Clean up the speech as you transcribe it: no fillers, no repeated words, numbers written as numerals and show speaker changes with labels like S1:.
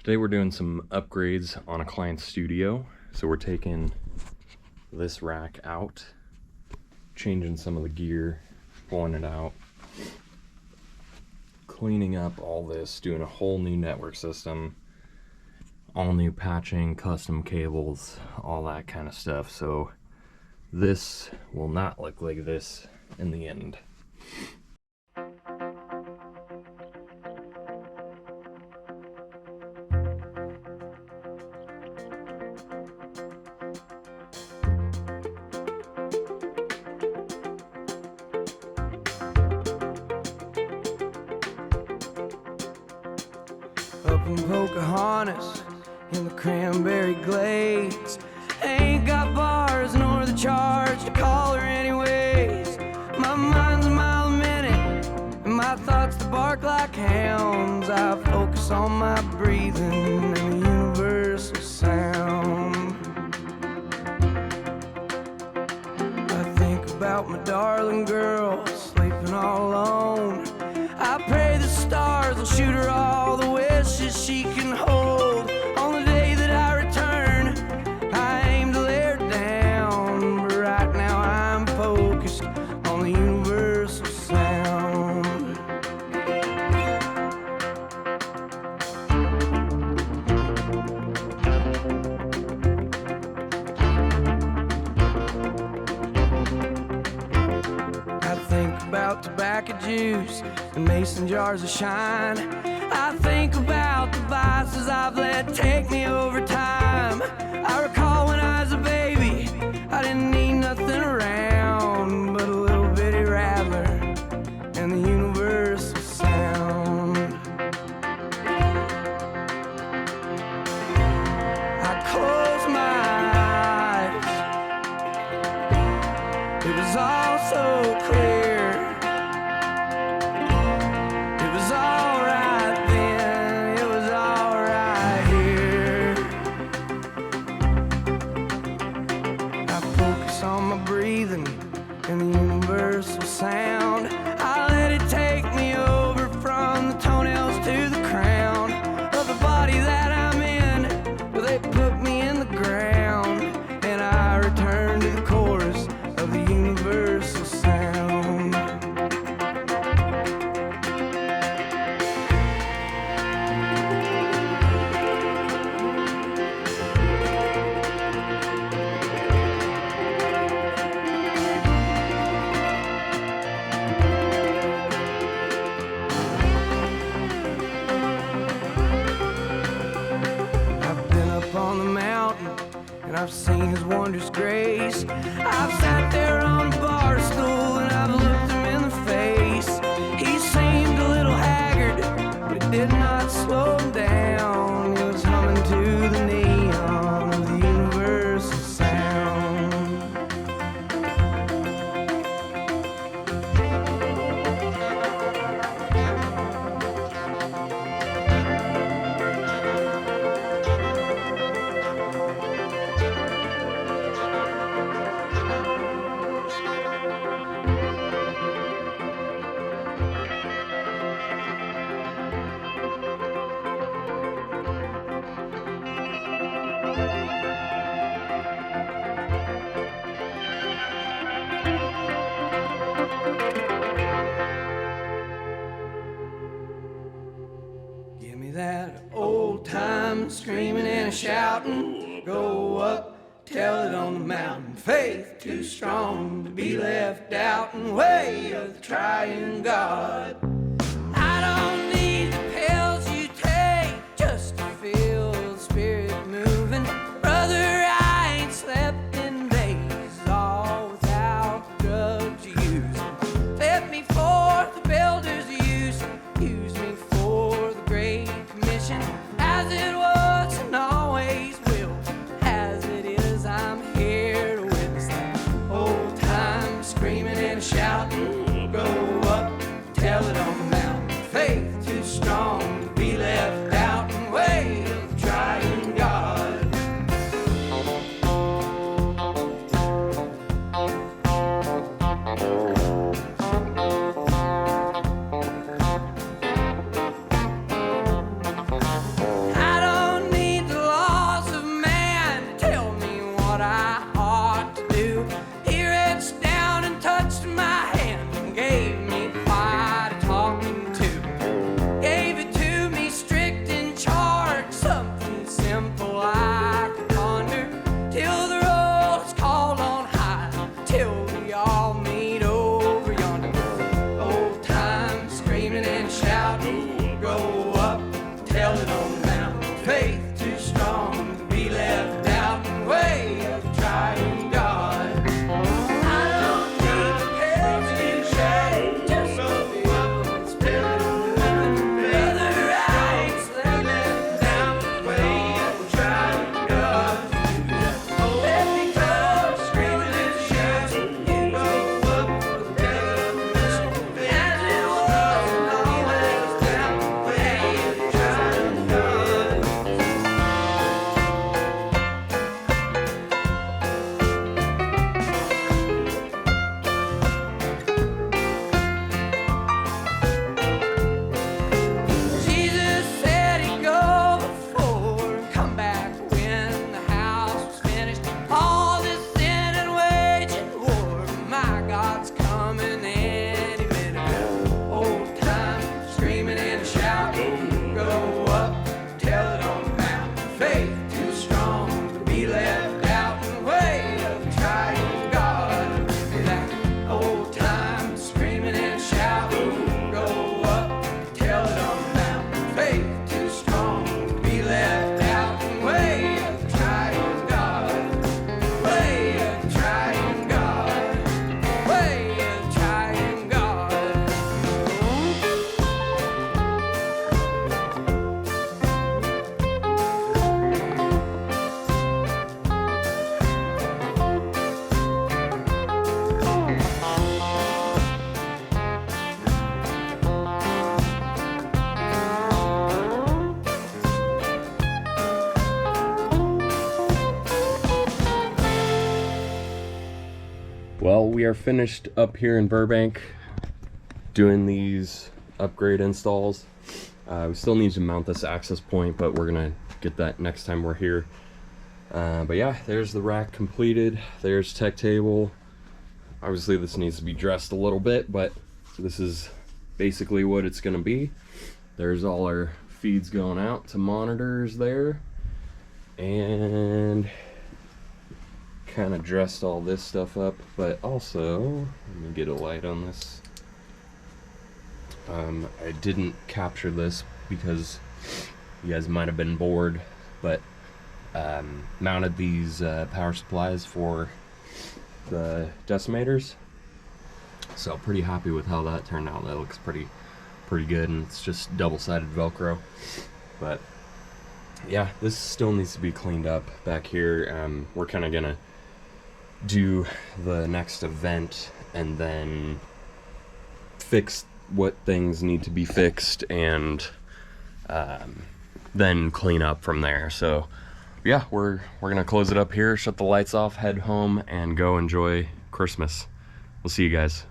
S1: Today we're doing some upgrades on a client's studio. So we're taking this rack out, changing some of the gear, pulling it out, cleaning up all this, doing a whole new network system, all new patching, custom cables, all that kind of stuff. So this will not look like this in the end.
S2: Up in Pocahontas, in the cranberry glades, ain't got bars nor the charge to call her anyways. My mind's a mile a minute, and my thoughts to bark like hounds. I focus on my breathing and the universal sound. I think about my darling girl, sleeping all alone. I pray the stars will shoot her all the wishes she can hold. On the day that I return, I aim to lay her down, but right now I'm focused on the universal sound. I think about tobacco juice and mason jars of shine. I think about the vices I've let take me over time. I recall when I was a baby, I didn't need nothing around but a little bitty rattler and the universal sound. I close my eyes, it was all so clear. On my breathing and the universal sound. I let it take me over from the toenails to the crown of the body that I'm in, where they put me in the ground, and I return to the chorus of the universal sound. On the mountain, and I've seen his wondrous grace. I've sat there on a bar stool and I've looked him in the face. He seemed a little haggard, but it did not slow him down. He was humming to the neon of the universal sound. Give me that old time screaming and shouting. Go up, tell it on the mountain. Faith too strong to be left out, and way of the triune God. I don't need the pills you take just to feel the spirit moving. Brother, I ain't slept in days, all without the drugs you use. Set me forth the builders use me for the Great Commission. As it was and always will, as it is, I'm here to witness that old time screaming and shouting. Go up, tell it on the mountain. Faith too strong to be left out, and way of the triune God. I don't faith too strong to be left out in the way of trying God. I don't need to pay to shade, just so up, spilling the other rights left down the way of trying God. Let me go screaming and shouting, you go up the devil, as it was always down the way of trying God. Jesus said he'd go before and come back when the house was finished. All this sin and waging war, my God's coming any minute. Old time screaming and shouting, go up, tell it on the mountain. Faith too strong to be left out in the way of trying God. That old time screaming and shouting, go up, tell it on the mountain. Faith too strong to be left out in the way of trying God. Way of trying God. Way of trying God.
S1: Well, we are finished up here in Burbank doing these upgrade installs. We still need to mount this access point, but we're gonna get that next time we're here. But yeah, there's the rack completed. There's tech table. Obviously this needs to be dressed a little bit, but this is basically what it's gonna be. There's all our feeds going out to monitors there, and kind of dressed all this stuff up. But also, let me get a light on this. I didn't capture this because you guys might have been bored, but mounted these power supplies for the decimators. So pretty happy with how that turned out. That looks pretty good, and it's just double-sided Velcro. But yeah, this still needs to be cleaned up back here. We're kind of gonna do the next event and then fix what things need to be fixed, and then clean up from there. So yeah, we're gonna close it up here, shut the lights off, head home, and go enjoy Christmas. We'll see you guys.